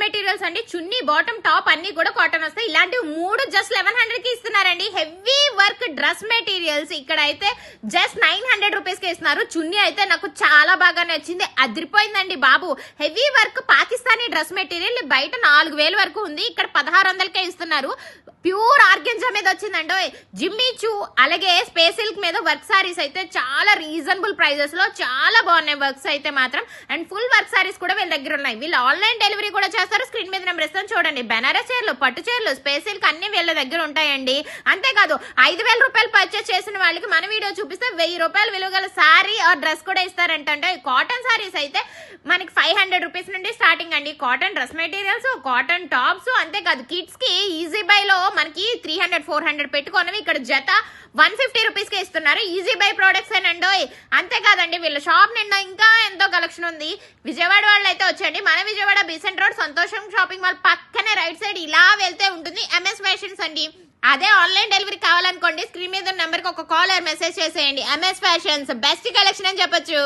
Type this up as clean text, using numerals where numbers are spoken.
Materials అండి. చున్నీ bottom top అన్ని కూడా కాటన్ వస్తాయి. ఇలాంటివి 3 జస్ట్ 1100 కి ఇస్తున్నారండి. హెవీ వర్క్ డ్రెస్ మెటీరియల్స్ ఇక్కడ అయితే జస్ట్ 900 రూపీస్ కి ఇస్తున్నారు. చున్నీ అయితే నాకు చాలా బాగా నచ్చింది, అదిరిపోయిందండి బాబు. Heavy work Pakistani dress material బయట 4000 వరకు ఉంది, ఇక్కడ 1600కే ఇస్తున్నారు. ప్యూర్ ఆర్గెన్జా మీద వచ్చిందండి. జిమ్మి చూ అలాగే స్పేస్ సిల్క్ మీద వర్క్ సారీస్ అయితే చాలా రీజనబుల్ ప్రైజెస్ లో చాలా బాగున్నాయి వర్క్స్ అయితే మాత్రం. అండ్ ఫుల్ వర్క్ సారీస్ కూడా వీళ్ళ దగ్గర ఉన్నాయి. వీళ్ళు ఆన్లైన్ డెలివరీ కూడా చేస్తారు. స్క్రీన్ మీద నెంబర్ ఇస్తాను చూడండి. బెనారస్ చీరలు, పట్టు చీరలు, స్పేస్ సిల్క్ అన్ని వీళ్ళ దగ్గర ఉంటాయండి. అంతేకాదు 5000 రూపాయలు పర్చేస్ చేసిన వాళ్ళకి మన వీడియో చూపిస్తే 1000 రూపాయలు విలువ గల సారీ ఆర్ డ్రెస్ కూడా ఇస్తారంటే. కాటన్ సారీస్ అయితే మనకి 500 రూపీస్ నుండి స్టార్టింగ్ అండి. Cotton dress materials, cotton tops, అంతేకాదు కిడ్స్ కి ఈజీ బై లో మనకి 300-400 పెట్టుకున్నవి ఇక్కడ జత 150 రూపీస్ కి ఇస్తున్నారు. ఈజీ బై ప్రొడక్ట్స్ ఏనండో. అంతేకాదండి వీళ్ళ షాప్ నిండా ఇంకా ఎంతో కలెక్షన్ ఉంది. విజయవాడ వాళ్ళు అయితే వచ్చండి. మన విజయవాడ బీసెంట్ రోడ్ సంతోషం షాపింగ్ మాల్ పక్కనే రైట్ సైడ్ ఇలా వెళ్తే ఉంటుంది ఎంఎస్ ఫ్యాషన్స్ అండి. అదే ఆన్లైన్ డెలివరీ కావాలనుకోండి స్క్రీన్ మీద నెంబర్ కి ఒక కాల్ ఆర్ మెసేజ్ చేసేయండి. ఎంఎస్ ఫ్యాషన్స్ బెస్ట్ కలెక్షన్ అని చెప్పొచ్చు.